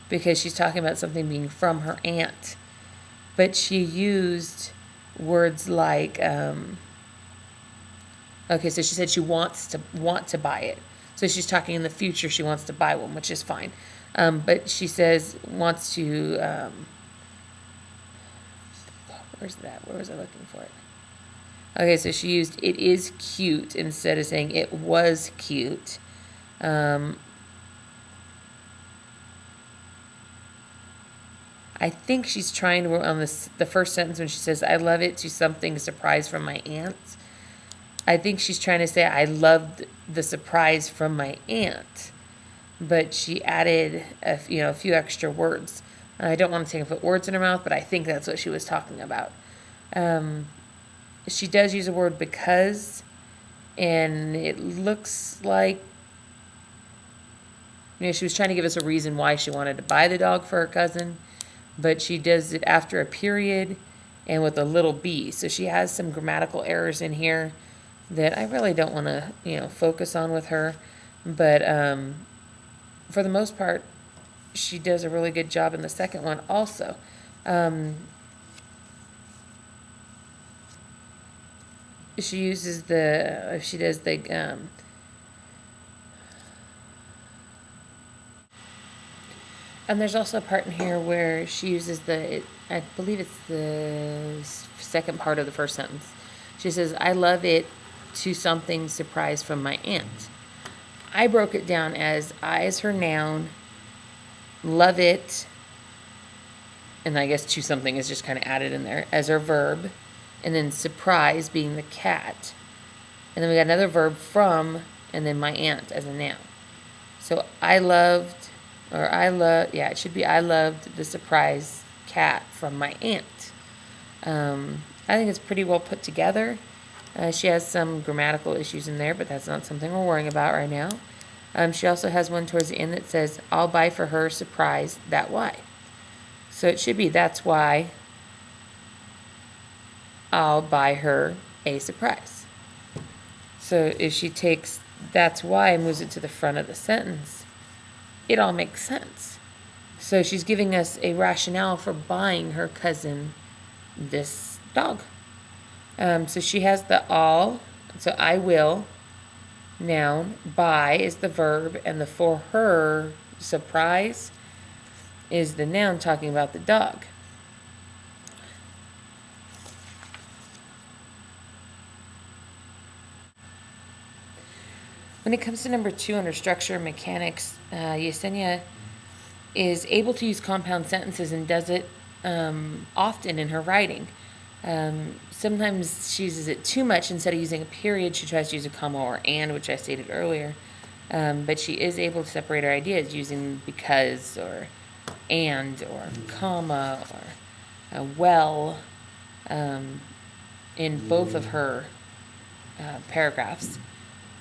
because she's talking about something being from her aunt. But she used words like, okay, so she said she want to buy it. So she's talking in the future, she wants to buy one, which is fine. But she says wants to, where's that? Where was I looking for it? Okay, so she used it is cute instead of saying it was cute. I think she's trying to, on the first sentence when she says, I love it to something surprise from my aunt. I think she's trying to say, I loved the surprise from my aunt. But she added a few extra words. I don't want to take and put words in her mouth, but I think that's what she was talking about. She does use a word because, and it looks like, she was trying to give us a reason why she wanted to buy the dog for her cousin, but she does it after a period and with a little b. So she has some grammatical errors in here that I really don't want to, focus on with her. But for the most part, she does a really good job in the second one also. She uses and there's also a part in here where she uses I believe it's the second part of the first sentence. She says, I love it to something surprise from my aunt. I broke it down as I as her noun, love it, and I guess to something is just kind of added in there as her verb, and then surprise being the cat. And then we got another verb from, and then my aunt as a noun. So it should be I loved the surprise cat from my aunt. I think it's pretty well put together. She has some grammatical issues in there, but that's not something we're worrying about right now. She also has one towards the end that says, I'll buy for her surprise that why. So it should be that's why I'll buy her a surprise. So if she takes that's why and moves it to the front of the sentence, it all makes sense. So she's giving us a rationale for buying her cousin this dog. So she has the all, so I will, noun, buy is the verb, and the for her surprise is the noun talking about the dog. When it comes to number 2 under structure and mechanics, Yesenia is able to use compound sentences and does it often in her writing. Sometimes she uses it too much. Instead of using a period, she tries to use a comma or and, which I stated earlier. But she is able to separate her ideas using because or and or comma or well in both of her paragraphs.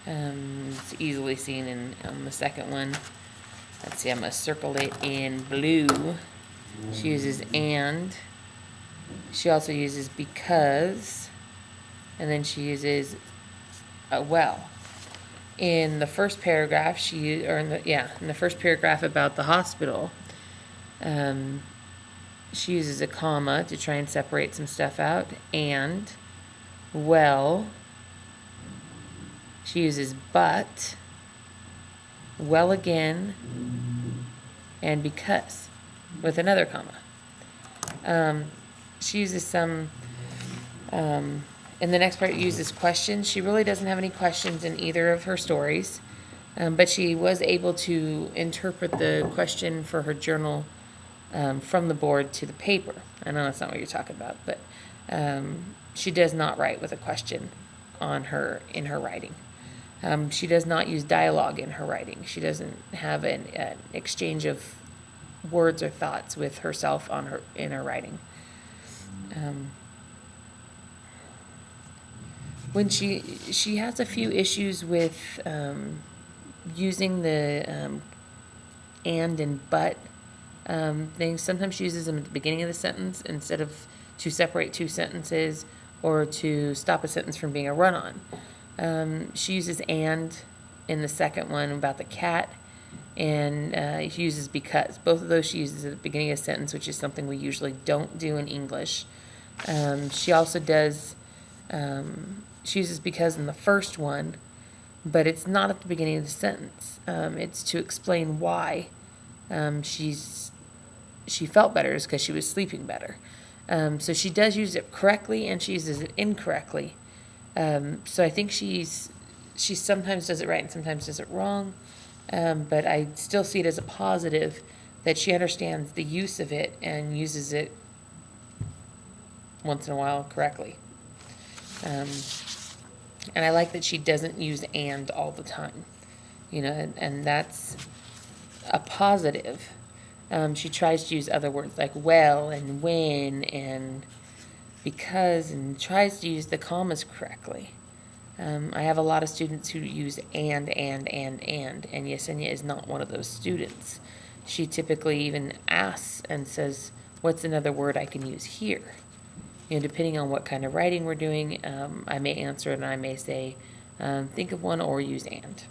It's easily seen on the second one. Let's see, I'm going to circle it in blue. She uses and. She also uses because. And then she uses well. In the first paragraph, in the first paragraph about the hospital, she uses a comma to try and separate some stuff out. And well. She uses but, well again, and because, with another comma. She uses some, in the next part, uses questions. She really doesn't have any questions in either of her stories, but she was able to interpret the question for her journal from the board to the paper. I know that's not what you're talking about, but she does not write with a question in her writing. She does not use dialogue in her writing. She doesn't have an exchange of words or thoughts with herself in her writing. When she has a few issues with using the and but things. Sometimes she uses them at the beginning of the sentence instead of to separate two sentences or to stop a sentence from being a run-on. She uses and in the second one about the cat, and then she uses but in the first one. She uses and in the second one about the hospital. She uses and in the first one about the hospital. She uses but in the second one about the cat, and then she uses well again. In the second one about the cat, and she uses because. Both of those she uses at the beginning of a sentence, which is something we usually don't do in English. She also does, she uses because in the first one, but it's not at the beginning of the sentence. It's to explain why she felt better is because she was sleeping better. So she does use it correctly and she uses it incorrectly. So I think she sometimes does it right and sometimes does it wrong. But I still see it as a positive that she understands the use of it and uses it once in a while correctly. And I like that she doesn't use and all the time, and that's a positive. She tries to use other words like well and when and because, and tries to use the commas correctly. I have a lot of students who use and Yesenia is not one of those students. She typically even asks and says, what's another word I can use here? Depending on what kind of writing we're doing, I may answer and I may say, think of one or use and.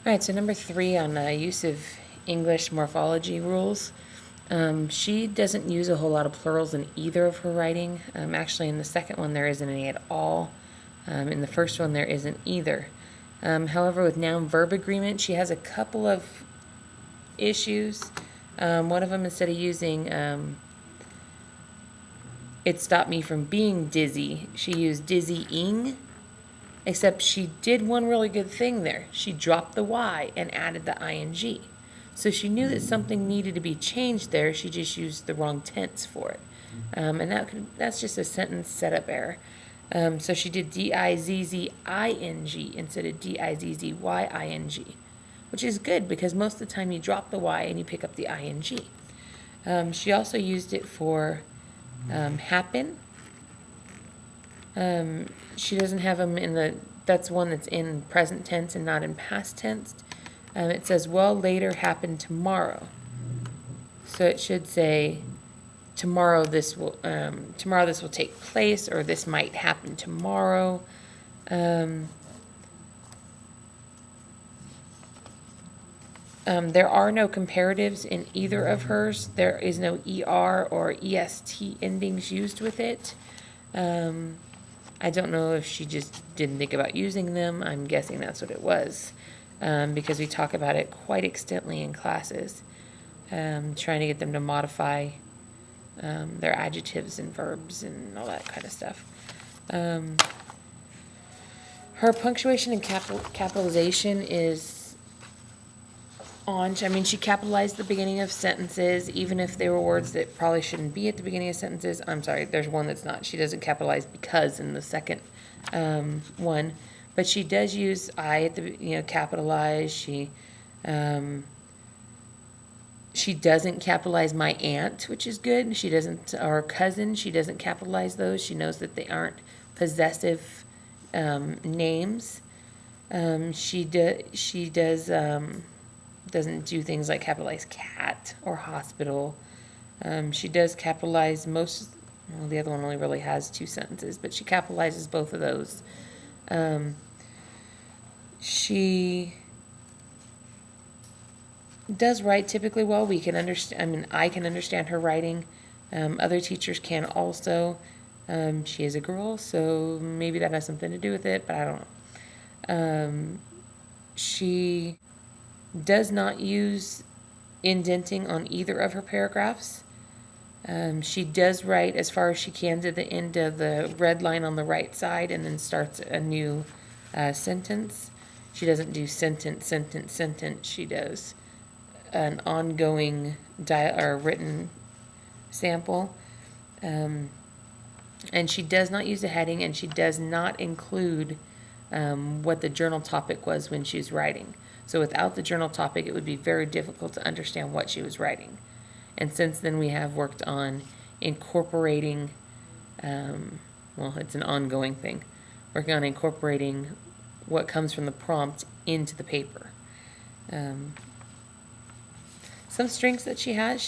All right, so number 3 on use of English morphology rules. She doesn't use a whole lot of plurals in either of her writing. Actually, in the second one, there isn't any at all. In the first one, there isn't either. However, with noun-verb agreement, she has a couple of issues. One of them, instead of using it stopped me from being dizzy, she used dizzying, except she did one really good thing there. She dropped the Y and added the ing. So she knew that something needed to be changed there. She just used the wrong tense for it. And that's just a sentence setup error. So she did dizzing instead of dizzYing, which is good because most of the time you drop the Y and you pick up the ing. She also used it for happen. She doesn't have them that's one that's in present tense and not in past tense. It says, well, later happened tomorrow. So it should say, tomorrow this will take place, or this might happen tomorrow. There are no comparatives in either of hers. There is no ER or EST endings used with it. I don't know if she just didn't think about using them. I'm guessing that's what it was, because we talk about it quite extensively in classes, trying to get them to modify their adjectives and verbs and all that kind of stuff. Her punctuation and capitalization is on. I mean, she capitalized the beginning of sentences, even if they were words that probably shouldn't be at the beginning of sentences. I'm sorry, there's one that's not. She doesn't capitalize because in the second one, but she does use I at the, capitalize. She doesn't capitalize my aunt, which is good. She doesn't, or cousin, she doesn't capitalize those. She knows that they aren't possessive names. She doesn't do things like capitalize cat or hospital. She does capitalize the other one only really has 2 sentences, but she capitalizes both of those. She does write typically well. We can understand, I can understand her writing. Other teachers can also. She is a girl, so maybe that has something to do with it, but I don't know. She does not use indenting on either of her paragraphs. She does write as far as she can to the end of the red line on the right side and then starts a new sentence. She doesn't do sentence. She does an ongoing written sample. And she does not use a heading, and she does not include what the journal topic was when she was writing. So without the journal topic, it would be very difficult to understand what she was writing. And since then, we have worked on incorporating, it's an ongoing thing, working on incorporating what comes from the prompt into the paper. Some strengths that she has,